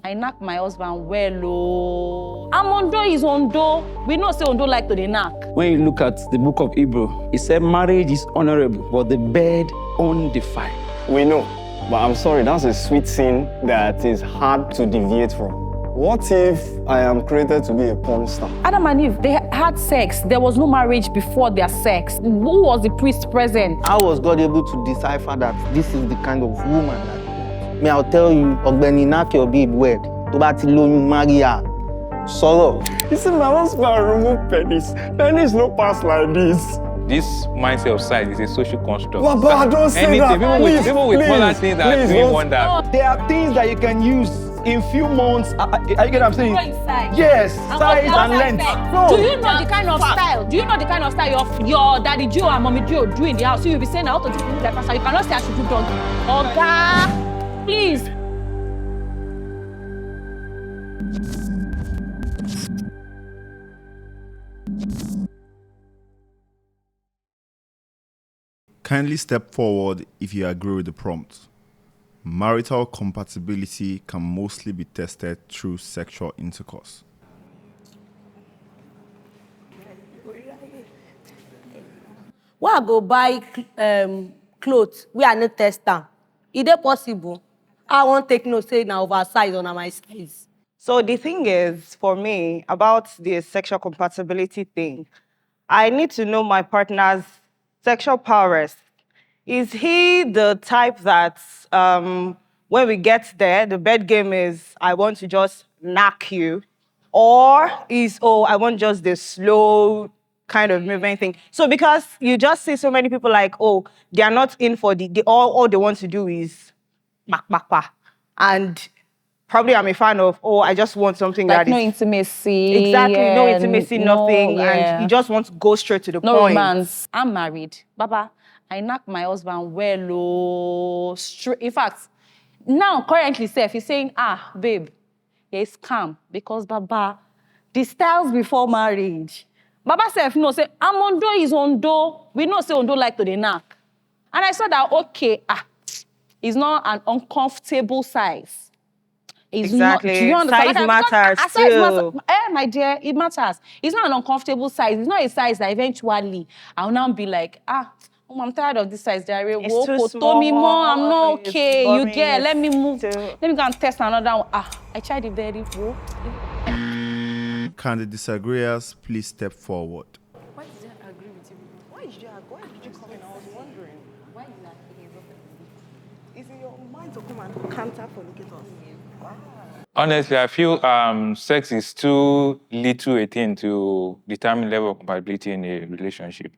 I knock my husband well, oh. I'm Ondo is Ondo. We know say Ondo like to the knock. When you look at the book of Hebrew, it said marriage is honorable, but the bed undefiled. We know, but I'm sorry, that's a sweet sin that is hard to deviate from. What if I am created to be a porn star? Adam and Eve, they had sex. There was no marriage before their sex. Who was the priest present? How was God able to decipher that this is the kind of woman that me, I'll tell you, Ogbeni, knock your babe wed. To bá ti lóyún, marry her. Sọ̀rọ̀. You see, my husband remove penis. Penis no pass like this. This mindset of size is a social construct. But I don't say that. People with smaller things are doing wonders. There are things that you can use in few months. Are you get what I'm saying? Yes, size and length. Do you know the kind of style? Do you know the kind of style your daddy Joe and mommy Joe do in the house? So you'll be saying, I want to do that person. You cannot say I should do doggy. Oga, please. Kindly step forward if you agree with the prompt. Marital compatibility can mostly be tested through sexual intercourse. Why I go buy clothes we are not test am? Is it possible? I won't take no say na oversize or na my size. So the thing is, for me, about the sexual compatibility thing, I need to know my partner's sexual prowess. Is he the type that when we get there, the bed game is, I want to just knock you, or is, oh, I want just the slow kind of movement thing. So because you just see so many people like, oh, they are not in for all they want to do is back. And probably I'm a fan of, oh, I just want something Like that no is... intimacy. Exactly, no intimacy, nothing. Yeah. And you just want to go straight to the No point. romance. I'm married. Baba, I knock my husband well, oh. In fact, now currently, Seth is saying, babe, yeah, it's calm. Because, Baba, the styles before marriage. Baba Seth, no, say, I'm Ondo is Ondo. We know say Ondo like to the knock. And I saw that, okay, it's not an uncomfortable size. It's Exactly. Not, do you understand? Size matters Size too. matters. My dear, it matters. It's not an uncomfortable size. It's not a size that eventually I'll now be like, I'm tired of this size. It's too Told me more. I'm not small, okay. it's You boring, get. Let me it's move. too- Let me go and test another one. I tried it very well. Can the disagreeers please step forward? Why did I agree with you? Why did you come in? I was wondering. Why did I? Is it your mind to come and counter fornicate us? Honestly, I feel sex is too little a thing to determine level of compatibility in a relationship.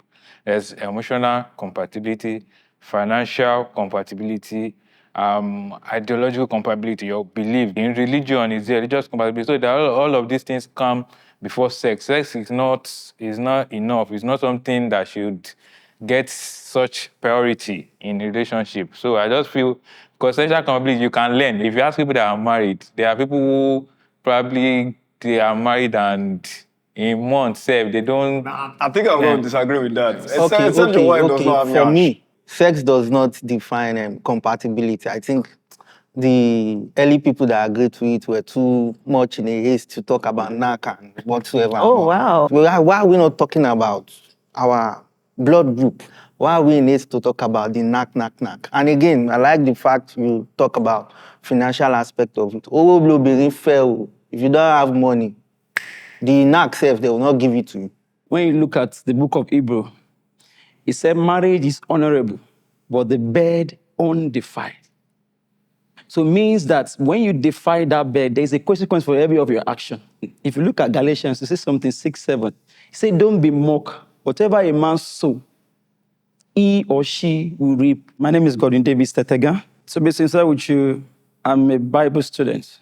There's emotional compatibility, financial compatibility, ideological compatibility, your belief. In religion, is religious compatibility. So that all of these things come before sex. Sex is not enough. It's not something that should get such priority in a relationship. So I just feel, because sexual compatibility, you can learn. If you ask people that are married, there are people who probably they are married and in months, they don't... I think I'm going to disagree with that. Okay. For me, sex does not define compatibility. I think the early people that agreed to it were too much in a haste to talk about knack and whatsoever. Oh, wow. Why are we not talking about our blood group? Why are we in haste to talk about the knack? And again, I like the fact you talk about financial aspect of it. If you don't have money, the knack self, they will not give it to you. When you look at the book of Hebrew, it said marriage is honorable, but the bed undefiled. So it means that when you defile that bed, there's a consequence for every of your action. If you look at Galatians, it says something 6-7. It says, don't be mocked. Whatever a man sow, he or she will reap. My name is Gordon Davis Tetega. To be sincere with you, I'm a Bible student.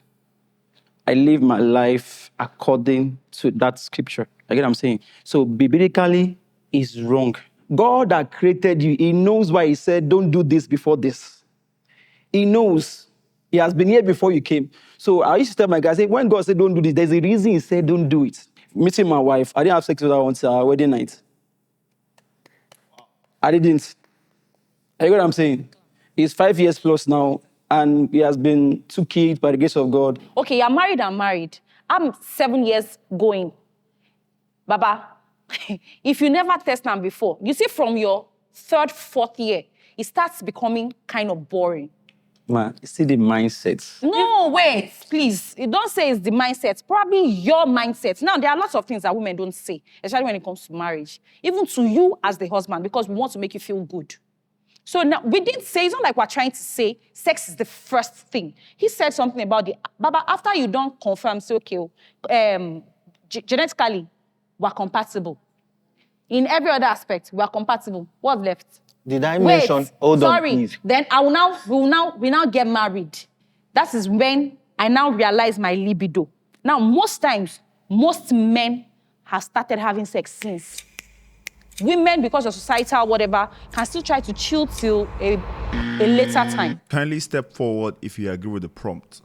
I live my life according to that scripture. You get what I'm saying? So biblically, it's wrong. God that created you, he knows why he said, don't do this before this. He knows. He has been here before you came. So I used to tell my guys, when God said don't do this, there's a reason he said don't do it. Meeting my wife, I didn't have sex with her until our wedding night. I didn't. You get what I'm saying? It's 5 years plus now. and he has been 2 kids by the grace of God. Okay, you're married and married. I'm 7 years going. Baba, if you never test them before, you see from your 3rd, 4th year, it starts becoming kind of boring. Man, see the mindset. No, wait, please. You don't say it's the mindset. Probably your mindset. Now, there are lots of things that women don't say, especially when it comes to marriage. Even to you as the husband, because we want to make you feel good. So now, we didn't say, it's not like we're trying to say sex is the first thing. He said something about the, Baba, after you don't confirm, say, okay, genetically, we're compatible. In every other aspect, we're compatible. What's left? Did I mention? Hold on, please. Then we now get married. That is when I now realize my libido. Now, most times, most men have started having sex since. Women, because of societal whatever, can still try to chill till a later time. Kindly step forward if you agree with the prompt.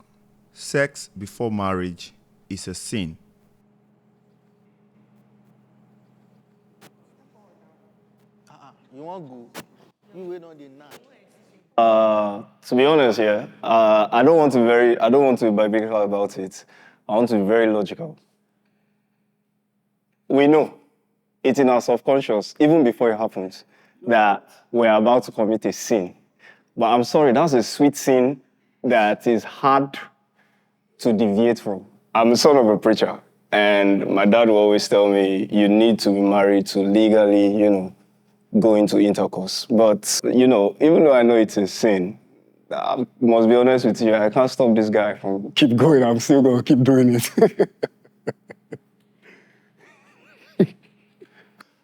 Sex before marriage is a sin. You want go? You wait on the night. To be honest, yeah, I don't want to be biblical about it. I want to be very logical. We know it's in our subconscious, even before it happens, that we're about to commit a sin. But I'm sorry, that's a sweet sin that is hard to deviate from. I'm the son of a preacher, and my dad will always tell me, you need to be married to legally, go into intercourse. But, even though I know it's a sin, I must be honest with you, I can't stop this guy from keep going. I'm still going to keep doing it.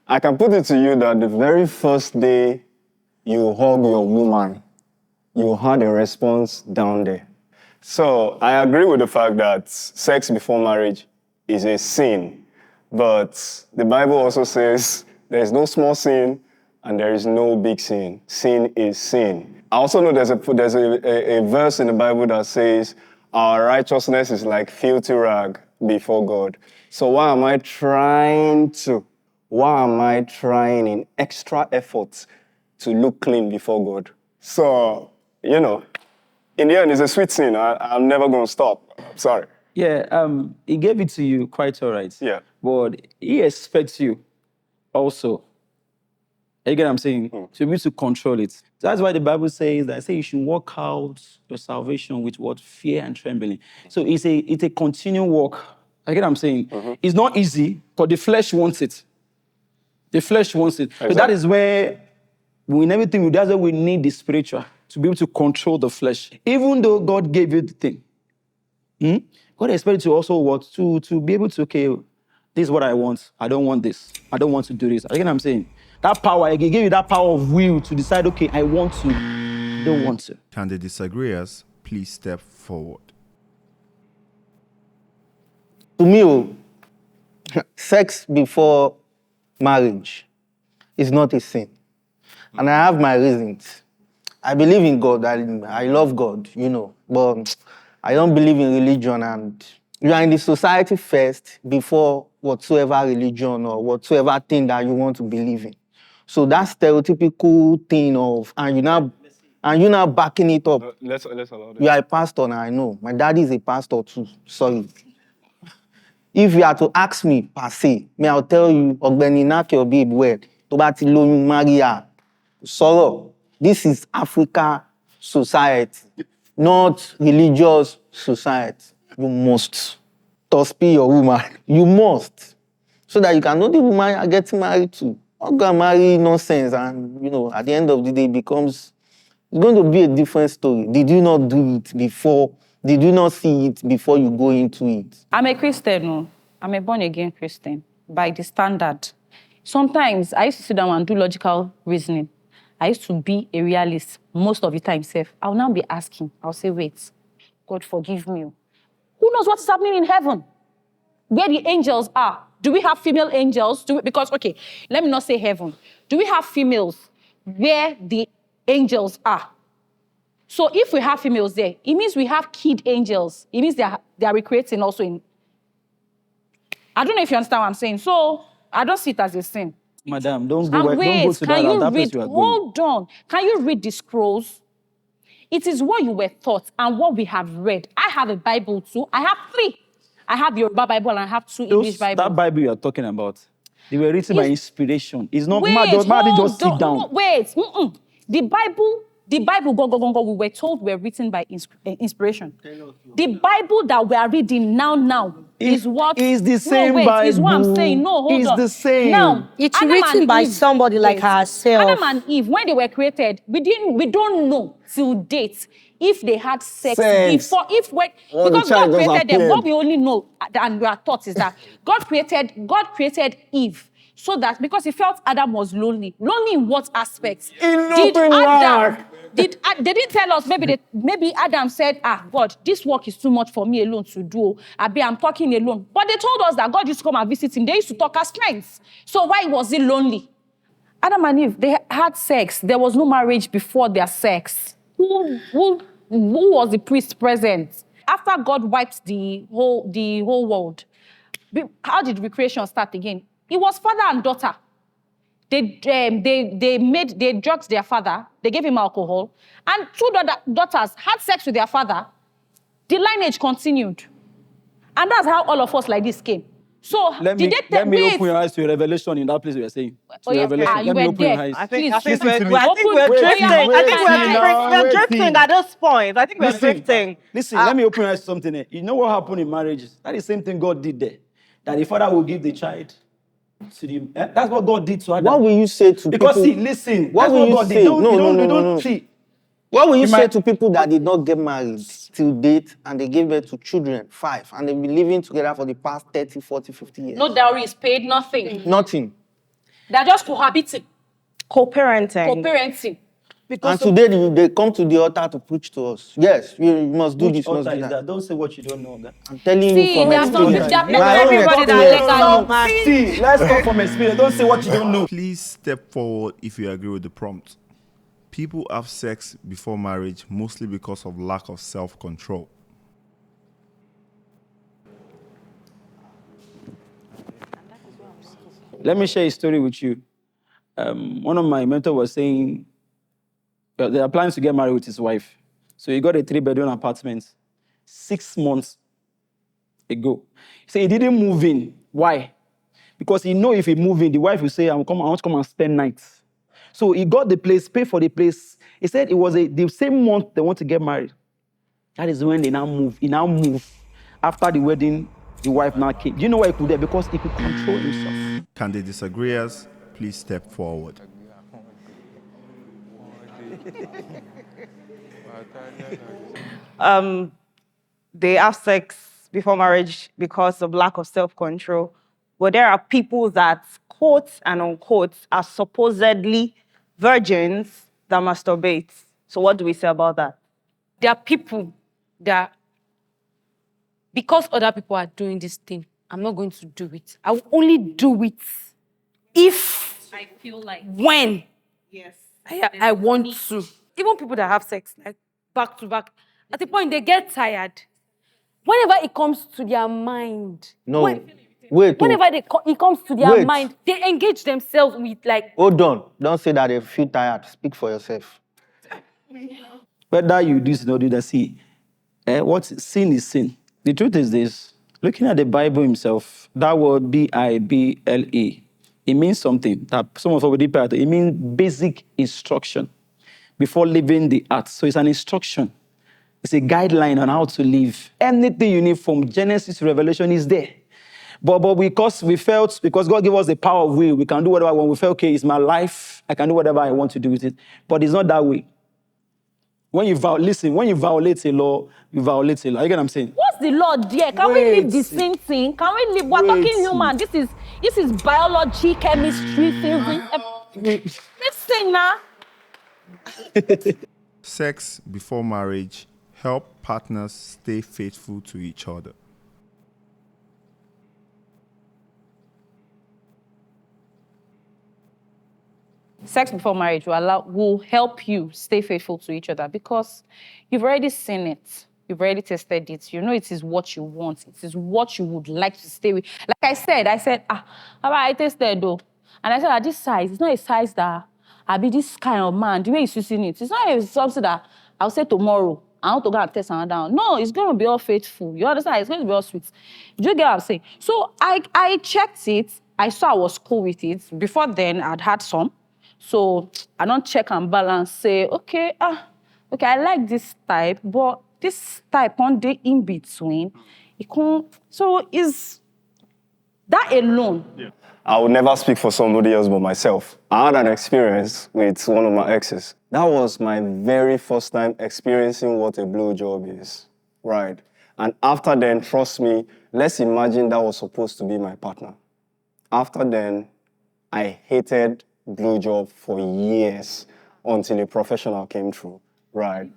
I can put it to you that the very first day you hug your woman, you had a response down there. So I agree with the fact that sex before marriage is a sin. But the Bible also says there's no small sin and there is no big sin. Sin is sin. I also know there's a verse in the Bible that says our righteousness is like filthy rag before God. So why am I trying in extra efforts to look clean before God? So, in the end, it's a sweet sin. I'm never going to stop. I'm sorry. Yeah, he gave it to you quite all right. Yeah. But he expects you also, you get what I'm saying, to be able to control it. That's why the Bible says that you should work out your salvation with what? Fear and trembling. So it's a continual walk. You get what I'm saying? It's not easy, but the flesh wants it. The flesh wants it. Exactly. So that is where, in everything, that's why we need the spiritual to be able to control the flesh. Even though God gave you the thing, God expects you to also work to be able to, okay, this is what I want. I don't want this. I don't want to do this. You get what I'm saying? That power, He gave you that power of will to decide, okay, I want to, I don't want to. Can the disagreeers please step forward? To me, sex before marriage is not a sin. And I have my reasons. I believe in God. I love God, but I don't believe in religion. And you are in the society first before whatsoever religion or whatsoever thing that you want to believe in. So that stereotypical thing of, and you're now backing it up. Let's allow this. You are a pastor now, I know. My daddy is a pastor too. Sorry. If you are to ask me per se, I'll tell you, Ogbeni, knock your babe well. To bá ti lóyún, marry her. Sọ̀rọ̀. This is Africa society, not religious society. You must tospi your woman. You must. So that you can know the woman you are getting married to. Not go and marry nonsense and, at the end of the day it's going to be a different story. Did you not do it before? Did you not see it before you go into it? I'm a Christian, no. I'm a born-again Christian, by the standard. Sometimes I used to sit down and do logical reasoning. I used to be a realist most of the time, self. I'll now be asking, I'll say, wait, God forgive me. Who knows what's happening in heaven? Where the angels are. Do we have female angels? Because, okay, let me not say heaven. Do we have females where the angels are? So if we have females there, it means we have kid angels. It means they are recreating also in... I don't know if you understand what I'm saying. So I don't see it as a sin. Madam, don't go And don't go wait, to can you that place read... you are going. Hold on. Can you read the scrolls? It is what you were taught and what we have read. I have a Bible too. I have 3. I have Yoruba Bible and I have 2 English Bibles. That Bible you are talking about, they were written by inspiration. It's not, Wait, man didn't just sit hold down. on. No, wait. The Bible, go, we were told were written by inspiration. The Bible that we are reading now is what is the same no, wait, is what I'm Bible. saying. No, hold It's on. the same. Now, It's Adam written and by Eve- somebody like herself. Adam and Eve, when they were created, we don't know till date if they had sex before, Well, because the child God just created them. appeared. What we only know and we are taught is that God created Eve so that because he felt Adam was lonely. Lonely in what aspects? They didn't tell us. Maybe Adam said, God, this work is too much for me alone to do. I'm talking alone. But they told us that God used to come and visit him. They used to talk as friends. So why was he lonely? Adam and Eve, they had sex. There was no marriage before their sex. Who was the priest present? After God wiped the whole world, how did recreation start again? It was father and daughter. They drugged their father. They gave him alcohol. And 2 daughters had sex with their father. The lineage continued. And that's how all of us like this came. So, Let me open your eyes to a revelation in that place you were saying. Oh, yeah. Revelation. You Let me were open your there. eyes. I think Please, we're listen to me. drifting at this point. I think we're drifting. Listen, let me open your eyes to something here. You know what happened in marriages? That is the same thing God did there. That the father will give the child to the... That's what God did to Adam. What will you say to Because people? see, listen. What That's will what you God say? did. You No. don't see. What will you In say my- to people that did not get married till date and they gave birth to children, 5, and they've been living together for the past 30, 40, 50 years? no dowry is paid, nothing. Nothing. They're just cohabiting, Co-parenting. co-parenting. And today they come to the altar to preach to us. Yes, you must do Which this, must altar do is that. that? Don't say what you don't know. Okay? I'm telling See, you from there's some- experience. there are My own everybody that experience. legally- See, let's talk from experience. Don't say what you don't know. Please step forward if you agree with the prompt. People have sex before marriage mostly because of lack of self-control. Let me share a story with you. One of my mentors was saying they are planning to get married with his wife. So he got a 3-bedroom apartment 6 months ago. So he didn't move in. Why? Because he know if he move in, the wife will say, I want to come and spend nights. So he got the place, paid for the place. He said it was the same month they want to get married. That is when they now move. He now moved. After the wedding, the wife now came. Do you know why he could do that? Because he could control himself. Can the disagreeers please step forward? They have sex before marriage because of lack of self-control. But there are people that, quote and unquote, are supposedly virgins that masturbate. So what do we say about that? There are people that, because other people are doing this thing, I'm not going to do it. I will only do it if I feel like when yes. I want to. Even people that have sex, like back to back, at the point they get tired. Whenever it comes to their mind, No. Wait. whenever it comes to their Wait. mind, they engage themselves with like, Hold on. Don't say that they feel tired. Speak for yourself. Whether you do this or not do that, see, what sin is sin. The truth is this. Looking at the Bible himself, that word Bible, it means something that some of us already pay attention. It means basic instruction before leaving the earth. So it's an instruction. It's a guideline on how to live. Anything you need from Genesis to Revelation is there. But because God gave us the power of will, we can do whatever I want. We felt, okay, it's my life. I can do whatever I want to do with it. But it's not that way. When you violate a law, you violate a law. You get what I'm saying? What's the law there? Can we live the same thing? Can we live? We're talking human. This is biology, chemistry, physics. Listen now. Sex before marriage help partners stay faithful to each other. Sex before marriage will help you stay faithful to each other because you've already seen it. You've already tested it. You know it is what you want. It is what you would like to stay with. Like I said, I tested though. And I said, this size, it's not a size that I be this kind of man. The way he's using it, it's not something that I'll say tomorrow, I want to go and test another one. No, it's going to be all faithful. You understand? It's going to be all sweet. Do you get what I'm saying? So I checked it. I saw I was cool with it. Before then, I'd had some. So I don't check and balance, say, okay, I like this type, but this type one day in between, it can't. So is that alone? Yeah. I would never speak for somebody else but myself. I had an experience with one of my exes. That was my very first time experiencing what a blowjob is, right? And after then, trust me, let's imagine that was supposed to be my partner. After then, I hated blowjob for years until a professional came through, right?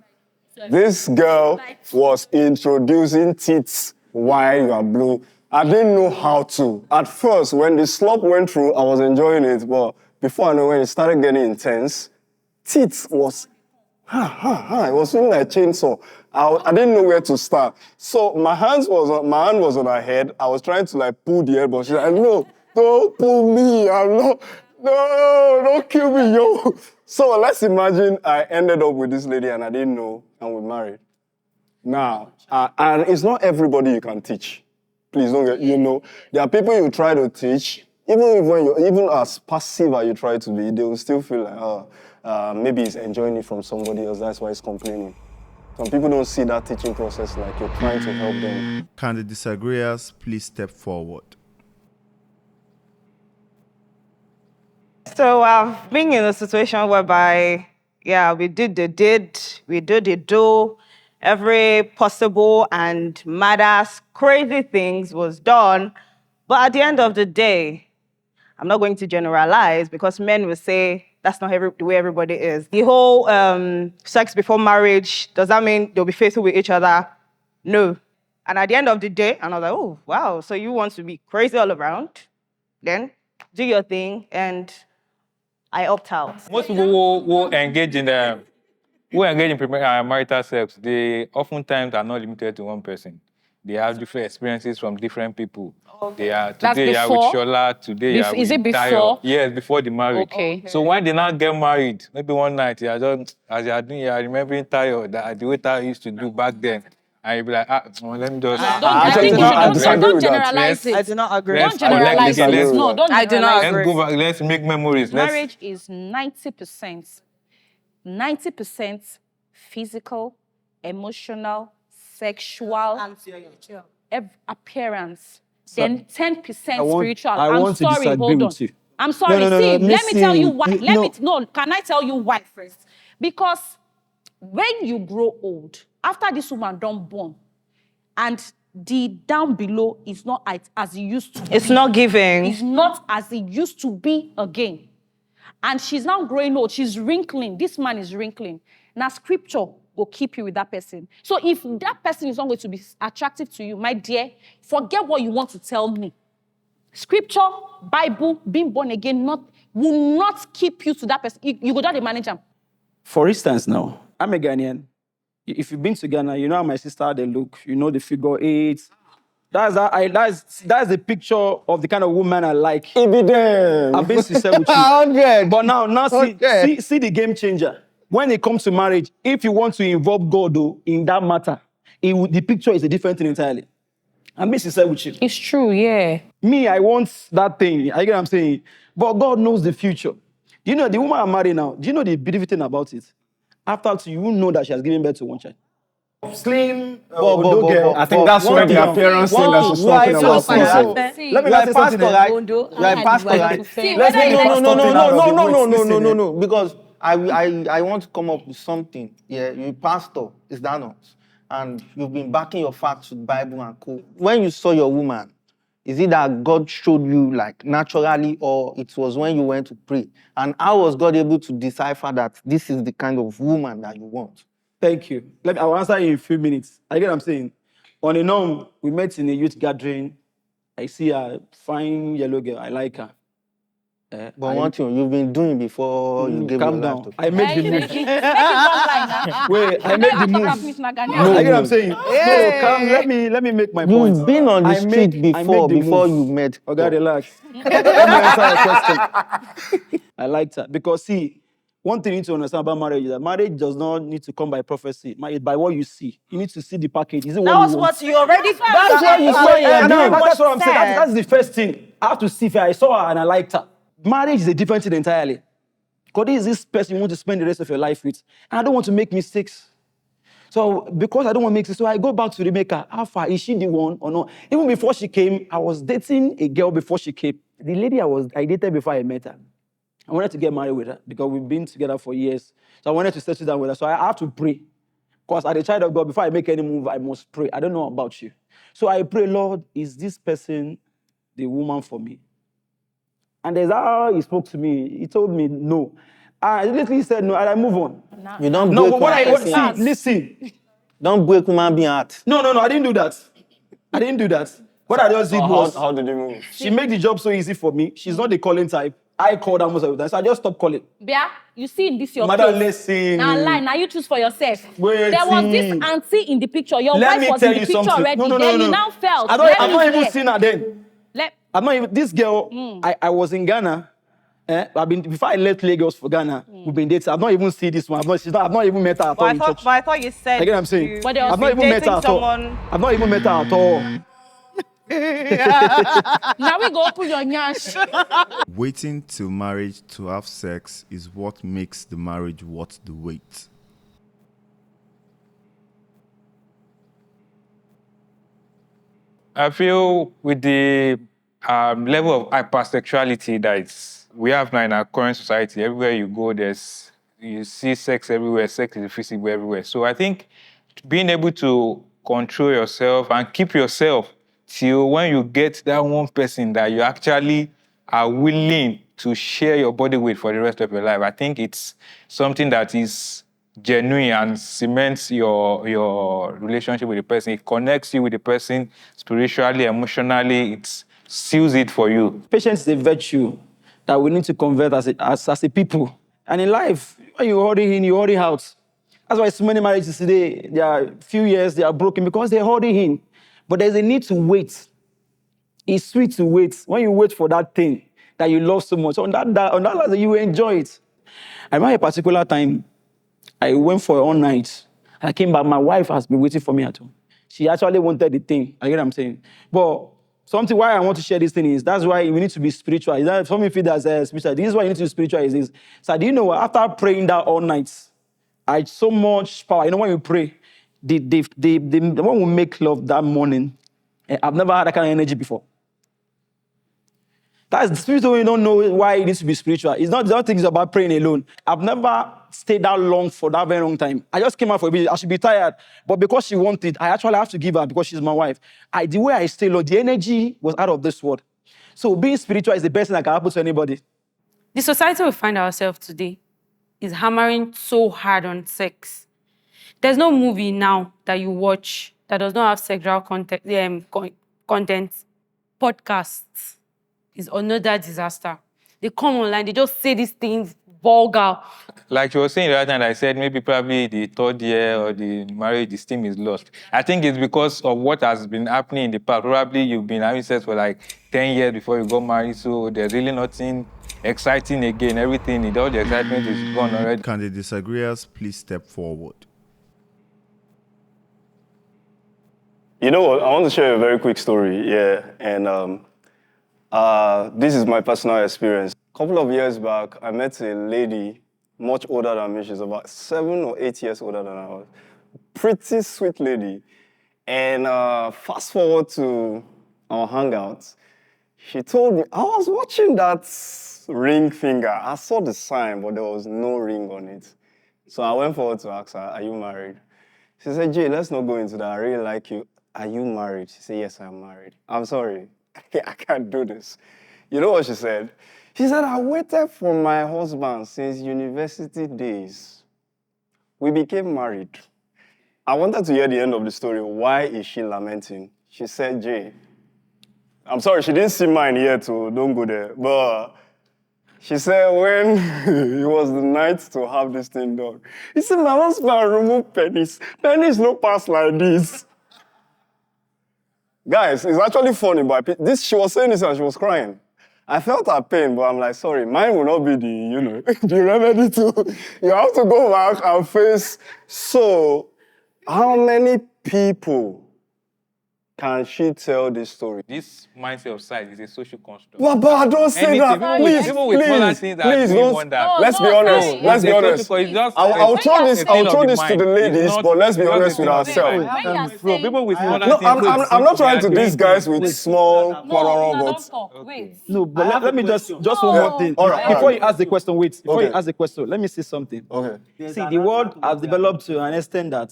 This girl was introducing tits while you are blowing. I didn't know how to. At first, when the slop went through, I was enjoying it, but before I know, when it started getting intense, tits was, it was feeling like a chainsaw. I didn't know where to start. So my hand was on her head. I was trying to like pull the head, but she's like, no, don't pull me. No, don't kill me, yo. So let's imagine I ended up with this lady and I didn't know, and we married. Now, and it's not everybody you can teach. Please don't get, there are people you try to teach, even as passive as you try to be, they will still feel like, maybe he's enjoying it from somebody else, that's why he's complaining. Some people don't see that teaching process like you're trying to help them. Can the disagreeers please step forward? So I've been in a situation whereby, we did the do, every possible and matters, crazy things was done. But at the end of the day, I'm not going to generalize because men will say that's not the way everybody is. The whole sex before marriage, does that mean they'll be faithful with each other? No. And at the end of the day, and I was like, oh, wow, so you want to be crazy all around? Then do your thing, and I opt out. Most people who engage in marital sex, they oftentimes are not limited to one person. They have different experiences from different people. Okay. Today you are with Shola, today you are with Is it before? Tayo. Yes, before the marriage. Okay. So when they now get married, maybe one night, as you are doing, you are remembering Tayo, the way Tayo used to do back then. And you'll be like, let me just... Don't generalize it. I do not agree. Don't generalize it. No, don't generalize it. I do not agree. Let's go back, let's make memories. Marriage is 90%. 90% physical, emotional, sexual, appearance. Then 10% spiritual. I'm sorry, hold on. I'm sorry. No, See, no, let me tell you why. Can I tell you why first? Because when you grow old, after this woman done born, and the down below is not as it used to be. It's not giving. It's not as it used to be again. And she's now growing old. She's wrinkling. This man is wrinkling. Now, scripture will keep you with that person. So if that person is not going to be attractive to you, my dear, forget what you want to tell me. Scripture, Bible, being born again will not keep you to that person. You go down the manager. For instance now, I'm a Ghanaian. If you've been to Ghana, you know how my sister, they look. You know the figure 8. That's the picture of the kind of woman I like. Evident. I've been sincere with you. 100. But now see the game changer. When it comes to marriage, if you want to involve God in that matter, the picture is a different thing entirely. I'm being sincere with you. It's true, yeah. Me, I want that thing. I get what I'm saying? But God knows the future. Do you know the woman I'm married now? Do you know the beautiful thing about it? After you know that she has given birth to one child. Slim, I think that's where the appearance thing that she's talking about. Let me ask you something. You are a pastor, right? No. Because I want to come up with something. Yeah, you're a pastor, is that not? And you've been backing your facts with Bible and co. When you saw your woman, is it that God showed you like naturally, or it was when you went to pray? And how was God able to decipher that this is the kind of woman that you want? Thank you. I'll answer you in a few minutes. I get what I'm saying. On a norm, we met in a youth gathering. I see a fine yellow girl. I like her. But one thing you've been doing before you gave calm your down. life to I made the move. Wait, I made the move. I get what I'm saying. No, come. Let me make my point. You've been on the street before you met. Okay, relax. Let me answer your question. I liked her because see, one thing you need to understand about marriage is that marriage does not need to come by prophecy. It's by what you see. You need to see the package. Is it That what was you want? what you already. That's what you saw. That's what I'm saying. said. That's the first thing. I have to see if I saw her and I liked her. Marriage is a different thing entirely. Because this is this person you want to spend the rest of your life with. And I don't want to make mistakes. So because I don't want to make mistakes, so I go back to the maker. How far? Is she the one or not? Even before she came, I was dating a girl before she came. The lady I dated before I met her. I wanted to get married with her because we've been together for years. So I wanted to settle down with her. So I have to pray. Because as a child of God, before I make any move, I must pray. I don't know about you. So I pray, Lord, is this person the woman for me? And there's how he spoke to me. He told me no. I immediately said no, and I move on. You don't No, break but one person. listen. Don't break human being heart. No, I didn't do that. I didn't do that. What I just did was, How did you move? she made the job so easy for me. She's not the calling type. I called her most of the time, so I just stopped calling. Bia, you see in this your Madam, case. listen. Now lie, now you choose for yourself. Wait, There was this see. auntie in the picture. Your Let wife me was tell in the you picture something. already. No. Then you now felt. I've Let not me even hear. seen her then. Let, I've not even, this girl, I was in Ghana. Before I left Lagos for Ghana, we've been dating. I've not even seen this one. I've not even met her at all in church. But I thought you said. You get what I'm saying? you- But there was I've not even met her at all. someone. I've not even met her at all. now we go open your nyash. Waiting till marriage to have sex is what makes the marriage worth the wait. I feel with the level of hypersexuality we have now in our current society, everywhere you go, you see sex everywhere. Sex is visible everywhere. So I think being able to control yourself and keep yourself till when you get that one person that you actually are willing to share your body with for the rest of your life, I think it's something that is genuine and cements your relationship with the person. It connects you with the person spiritually, emotionally. It seals it for you. Patience is a virtue that we need to convert as a people. And in life, when you hurry in, you hurry out. That's why so many marriages today, there are few years, they are broken because they hurry in. But there's a need to wait. It's sweet to wait. When you wait for that thing that you love so much, on that level, you enjoy it. I remember a particular time, I went for all night. I came back, my wife has been waiting for me at home. She actually wanted the thing. I get what I'm saying? But something why I want to share this thing is, that's why we need to be spiritual. Is that something feel that's spiritual? This is why you need to be spiritual is this. So do you know what? After praying that all night, I had so much power. You know when you pray, the one who make love that morning, I've never had that kind of energy before. That's the spiritual. You don't know why it needs to be spiritual. It's not things about praying alone. I've never stayed that long for that very long time. I just came out for a bit. I should be tired. But because she wanted, I actually have to give her because she's my wife. The way I stay long, the energy was out of this world. So being spiritual is the best thing that can happen to anybody. The society we find ourselves today is hammering so hard on sex. There's no movie now that you watch that does not have sexual content. Podcasts is another disaster. They come online, they just say these things vulgar. Like you were saying the other time, I said maybe probably the third year or the marriage, the steam is lost. I think it's because of what has been happening in the past. Probably you've been having sex for like 10 years before you got married, so there's really nothing exciting again. Everything, all the excitement is gone already. Can the disagreeers please step forward? You know what? I want to share a very quick story. Yeah, and this is my personal experience. A couple of years back, I met a lady much older than me. She's about 7 or 8 years older than I was. Pretty sweet lady. And fast forward to our hangouts, she told me, I was watching that ring finger. I saw the sign, but there was no ring on it. So I went forward to ask her, are you married? She said, Jay, let's not go into that. I really like you. Are you married? She said, yes, I'm married. I'm sorry. I can't do this. You know what she said? She said, I waited for my husband since university days. We became married. I wanted to hear the end of the story. Why is she lamenting? She said, Jay, I'm sorry, she didn't see mine yet, so don't go there. But she said when it was the night to have this thing done, he said, my husband removed penis. Penis no pass like this. Guys, it's actually funny, but she was saying this and she was crying. I felt her pain, but I'm like, sorry, mine will not be the remedy to. You have to go back and face. So, how many people can she tell this story? This mindset of size is a social construct. Baba, don't say Anything, that. even with smaller things that please, we don't. wonder. Let's be honest. Let's be honest. I'll throw this to the ladies, but let's be honest with ourselves. Bro, people with smaller No, things. I'm not trying to diss guys with small quarrel, No, but don't talk. Wait. No, but let me just one more thing. All right, Before all right. you ask the question, wait. Before Okay. you ask the question, let me say something. okay. See, the world has developed to an extent that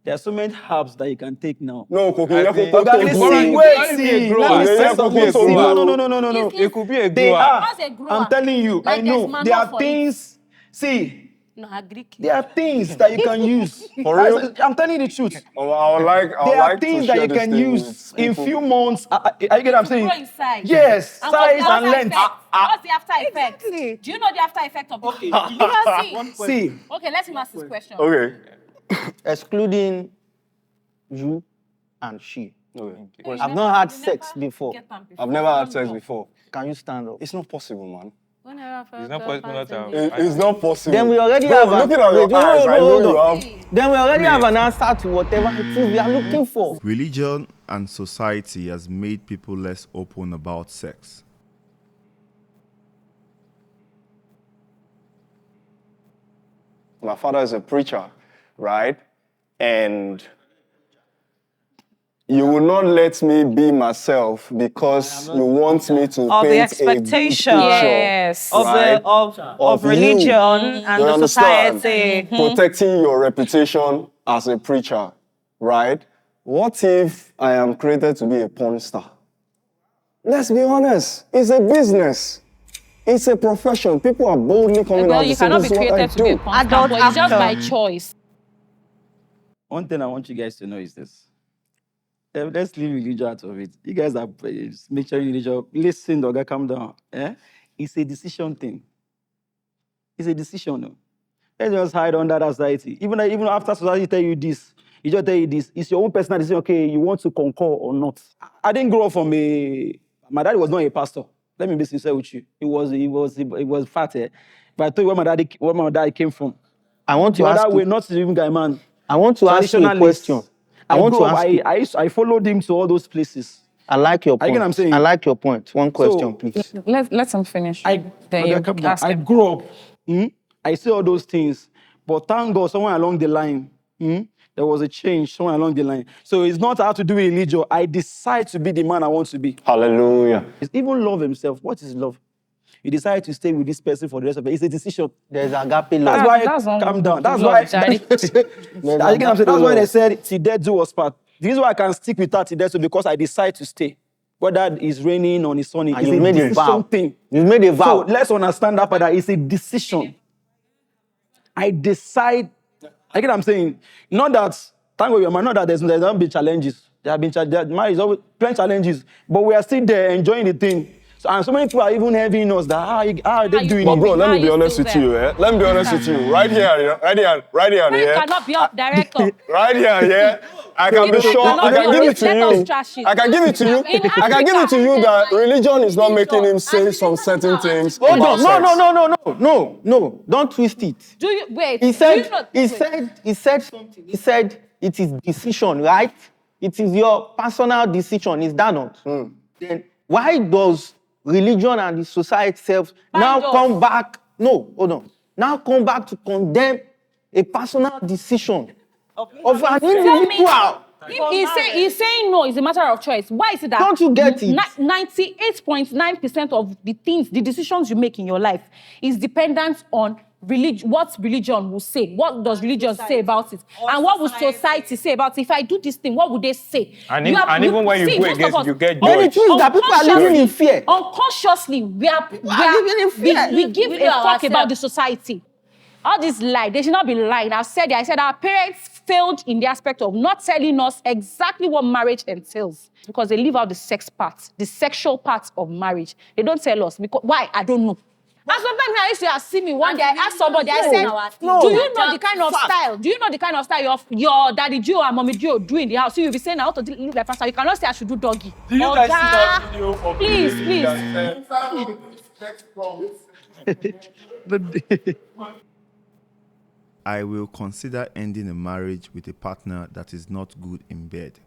there are so many herbs that you can take now. No, Koki, I you think- have to Listen, Wait, wait, let me see. be a grower. Let me Yeah, say yeah, something. Koki, See, grower. No. It could be a They grower. are. As a grower, I'm telling you, I like know. there's manual There are for it. things. See, No, I agree. there are things that you can use. For real? I'm telling you the truth. I would like There are to things share that you this can thing use with in people. few months. I get what I'm saying. Grow in size. Yes, And size what's the and after length. effect? What's the after effect? Exactly. Do you know the after effect of this? You can see. See, Okay, let him ask this question. Okay. Excluding you and she. Okay. I've not had sex before. I've never had sex before. Can you stand up? It's not possible, man. It's not possible not to have. It's not possible. Then we already Bro, have looking at your eyes, I know you have. Then we already have an answer to whatever it is we are looking for. Religion and society has made people less open about sex. My father is a preacher, right? And you will not let me be myself because you want me to Of the paint expectation. a good picture, Yes. Of right? of you. religion and You the understand? society. Protecting your reputation as a preacher, right? What if I am created to be a porn star? Let's be honest. It's a business. It's a profession. People are boldly coming Well, out you to say, cannot this be is what I created to be a do. porn star, Adult but it's just actor. by choice. one thing I want you guys to know is this. Let's leave religion out of it. You guys are mentioning religion. Listen, Doga, calm down. It's a decision thing. It's a decision. No? Let's just hide under that society. Even after society tell you this, it just tell you this. It's your own personal decision. Okay, you want to concur or not. I didn't grow up from my dad was not a pastor. Let me be sincere with you. He was fat. But I told you where my dad came from. I want The to ask other way, you. not even guy man. I want to ask you a question. I want to ask you. I followed him to all those places. I like your I get point. what I'm saying. I like your point. One question, So, please. Let him finish. Then you ask I him. grew up. I see all those things. But thank God, somewhere along the line, there was a change somewhere along the line. So it's not how to do with religion. I decide to be the man I want to be. Hallelujah. It's even love himself. What is love? You decide to stay with this person for the rest of it. It's a decision. There's agape That's love. why That's not calm down. That's love, why. Daddy. That's why they said till death do us part. The reason why I can stick with her till death is because I decide to stay. Whether it's raining or it's sunny, And it's you a made a decision vow. thing. You made a So vow. let's understand that part. That it's a decision. I decide. I get what I'm saying. Not that thank God we are married. Not that there's not been challenges. There have been marriage is always plenty challenges, but we are still there enjoying the thing. So, and so many people are even envying us that how are they doing But it? bro, let me be you honest still with you, Let me be honest with you. Right here, You yeah. cannot be up director. Right here, yeah. I can be You sure. cannot I be can on give this. it to Let us you. trash it. I can give it to you. In I can give it to you that Africa, religion is not making him religion, say and some this is certain not things. Hold about on. sex. No. Don't twist it. Do you wait? He do said, you not, he wait. said something. He said it is decision, right? It is your personal decision. Is that not? Then why does religion and the society itself now Bind us. come back? No, hold on. Now come back to condemn a personal decision of an individual. He's saying no, it's a matter of choice. Why is it that? Don't you get it? 98.9% of the things, the decisions you make in your life is dependent on religion. What religion will say? What does religion say about it? And what will society say about it? If I do this thing, what would they say? And even when you go most of against, us, you get Many judged. things that people are living in fear. Unconsciously, we living in fear. we give We a do fuck ourselves. about the society. All this lie, they should not be lying. I said our parents failed in the aspect of not telling us exactly what marriage entails because they leave out the sex part, the sexual part of marriage. They don't tell us. Because why? I don't know. And sometimes I used to see me one day, I asked somebody, I said, No. do you know the kind of style? Do you know the kind of style your daddy Joe and mommy Joe do in the house? So you'll be saying, I want to live like pastor. You cannot say I should do doggy. Do you guys see that video of Please, the please. I will consider ending a marriage with a partner that is not good in bed.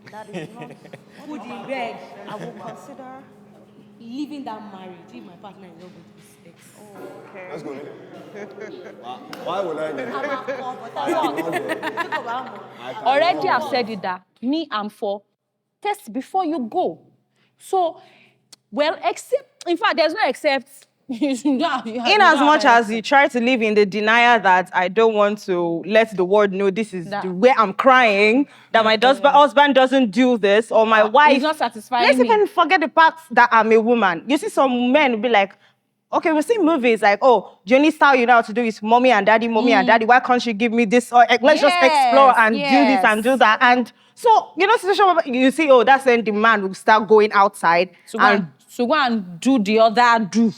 Good in bed. I will consider leaving that marriage if my partner is not good with sex. Let's go. Why would I do that? Already I've said it that me, I'm for test before you go. So, well, except, in fact, there's no except. In as much as you try to live in the denial that I don't want to let the world know this is the way I'm crying, that my husband doesn't do this, or my wife... He's not satisfying Let's me. even forget the fact that I'm a woman. You see some men will be like, okay, we see movies like, oh, the only style you know how to do is mommy and daddy, why can't you give me this? Or let's just explore and do this and do that. And so, you know, situation where you see, oh, that's when the man will start going outside to go and do the other do.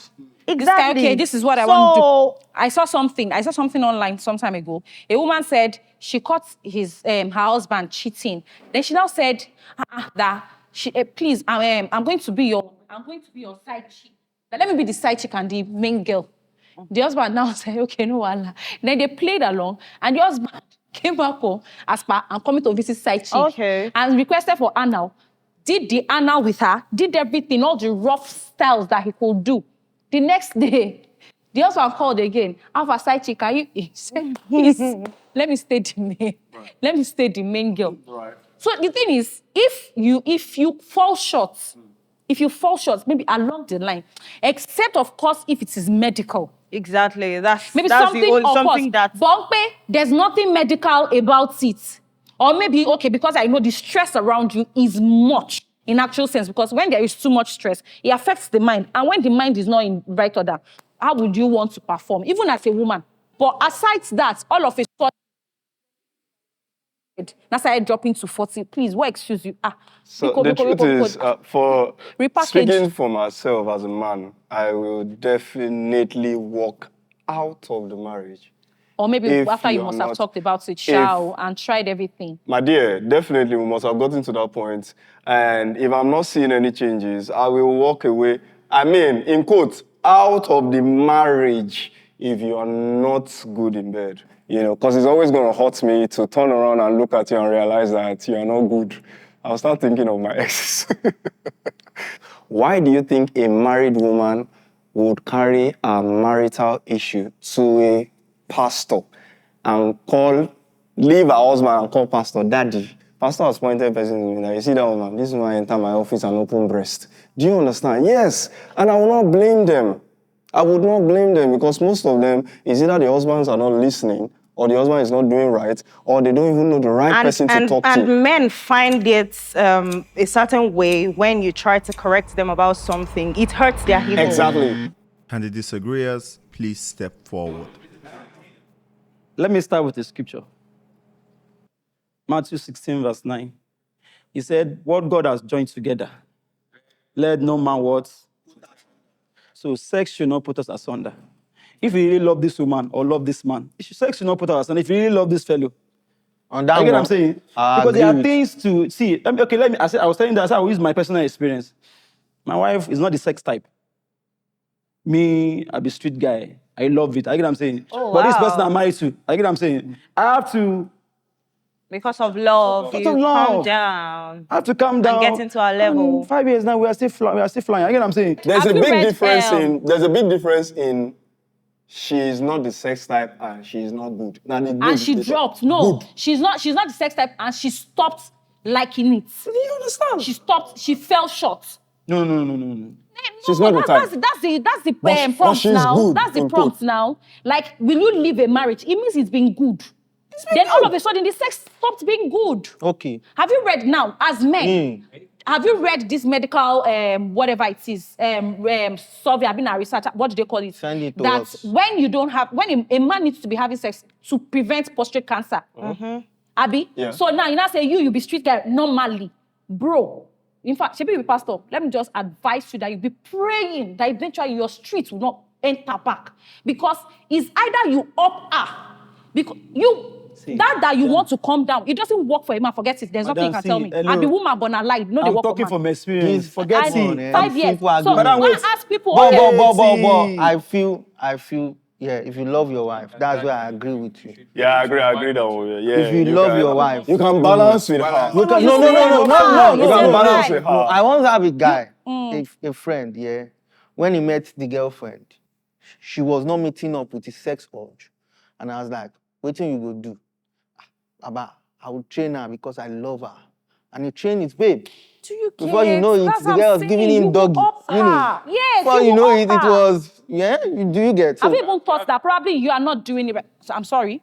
Exactly. Okay, this is what I want to do. I saw something online some time ago. A woman said she caught her husband cheating. Then she now said that please, I'm going to be your side chick. Now, let me be the side chick and the main girl. The husband now said, okay, no Allah. Then they played along, and the husband came back home as per and coming to visit side chick. Okay. And requested for anal. Did the anal with her, did everything, all the rough styles that he could do. The next day, the husband called again. Alpha side chick, he said, please, let me stay the main. Right. Let me stay the main girl. Right. So the thing is, if you fall short, maybe along the line, except of course if it is medical. Exactly. That's something that Bongpe, there's nothing medical about it. Or maybe, okay, because I know the stress around you is much. In actual sense, because when there is too much stress, it affects the mind. And when the mind is not in right order, how would you want to perform, even as a woman? But aside that, all of a sudden, now started dropping to 40. Please, what excuse you? So the truth is, for speaking for myself as a man, I will definitely walk out of the marriage. Or maybe after you must have talked about it, and tried everything. My dear, definitely we must have gotten to that point. And if I'm not seeing any changes, I will walk away. I mean, in quotes, out of the marriage if you are not good in bed. You know, because it's always going to hurt me to turn around and look at you and realize that you are not good. I'll start thinking of my exes. Why do you think a married woman would carry a marital issue to a pastor and leave her husband and call pastor daddy? Pastor has pointed person to me that, you see that woman, this woman enter my office and open breast. Do you understand? Yes. And I will not blame them. I would not blame them because most of them is either the husbands are not listening or the husband is not doing right or they don't even know the right person to talk to. And men find it a certain way when you try to correct them about something. It hurts their ego. Exactly. And the disagreeers, please step forward. Let me start with the scripture. Matthew 16, verse 9. He said, what God has joined together, let no man what? So sex should not put us asunder. If you really love this woman or love this man, sex should not put us asunder. If you really love this fellow. On that you get one, what I'm saying? Because there are things to see. I was telling that I will use my personal experience. My wife is not the sex type. Me, I'll be street guy. I love it. I get what I'm saying? Oh, but wow. this person I'm married to, I get what I'm saying? I have to... Because of love, calm down. I have to calm down. And get into our level. 5 years now, we are still flying. I get what I'm saying? There's a big difference in she's not the sex type and she's not good. And she dropped. No, good. She's not the sex type and she stopped liking it. Do you understand? She stopped. She fell short. No. She's not the type. That's the prompt now. That's the prompt now. Like, will you leave a marriage? It means it's been good. Then all of a sudden, the sex stopped being good. Okay. Have you read now, as men, have you read this medical, whatever it is, survey, I've been a researcher, what do they call it? Send it to that us. when a man needs to be having sex to prevent prostate cancer. Abi? Yeah. So now you now say you'll be street guy normally. Bro, In fact, Shebi be pastor, let me just advise you that you be praying that eventually your street will not enter back. Because it's either you up her, because that you want to come down, it doesn't work for a man. Forget it. There's nothing you can tell me. And the woman born alive, no, they I'm work talking for man. from experience. Forget And it. 5 years. People are So good. when I ask people, But okay, I feel, yeah, if you love your wife, that's where I agree with you. Yeah, I agree that one. Yeah. If you love your wife, you can balance with her. You can, you no, say that. You You can say balance that. with her. No, I once have a guy, a friend, yeah. When he met the girlfriend, she was not meeting up with his sex urge. And I was like, what thing you go do? Baba, I will train her because I love her. And he trained his babe. Do you get Before you know it, That's the what girl I'm was saying. giving You him doggy. will up her. Yes, Before you will know up it, her. it was, yeah, do you get? So, Have you even thought that probably you are not doing it right? So I'm sorry.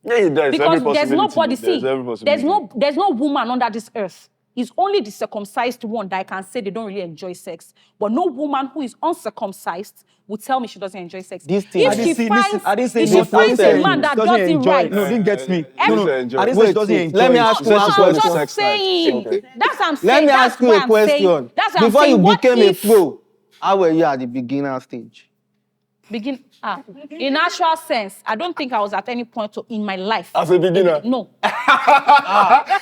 Yeah, there's Because every there's possibility. nobody, There's every possibility. there's no woman under this earth. It's only the circumcised one that I can say they don't really enjoy sex. But no woman who is uncircumcised would tell me she doesn't enjoy sex. This thing- If I she Listen, finds, I didn't say if no she finds a process. man that doesn't does it enjoy. right, No, didn't get me. Every- No, enjoy. I didn't say she doesn't Wait, enjoy. let me it. ask She you said one she called it I'm question. just sex life. saying. Okay. That's what I'm Let saying. me That's ask you why a I'm question. saying. That's what I'm Before saying. you What became if a pro, how were you at the beginner stage? in actual sense, I don't think I was at any point in my life. As a beginner? No. Yeah,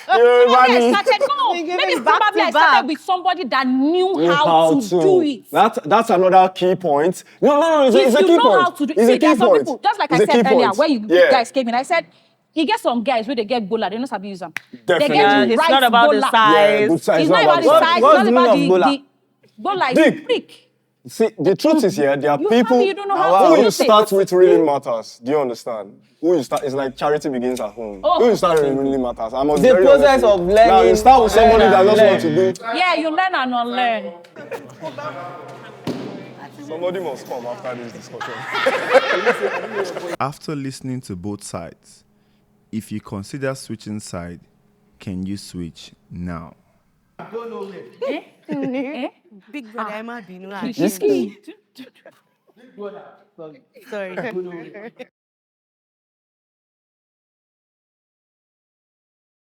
Probably I Manny. started, no, maybe probably I started with somebody that knew how to do it. That's another key point. No, it's If a you key know point. how to do It's a see, there key are some point. people, just like It's I a key said earlier, point. where you Yeah. guys came in, I said, you get some guys where they get bola, they don't sabi use them. They Definitely. get It's right not about the bola. size. Yeah, good size. It's not about the What- size, what's it's the not about meaning of bola? the bola is Dick. prick. See, the truth is here, there are You people you don't know how who to you do start things. with really matters. Do you understand? Who you start, it's like charity begins at home. Oh. Who you start with really matters. I must The very process honest of with you. Now, you learning- start with somebody learn that and just wants to learn. do. Yeah, you learn and unlearn. Somebody must come after this discussion. After listening to both sides, if you consider switching side, can you switch now? Big brother, Emma Binu. Risky. Sorry.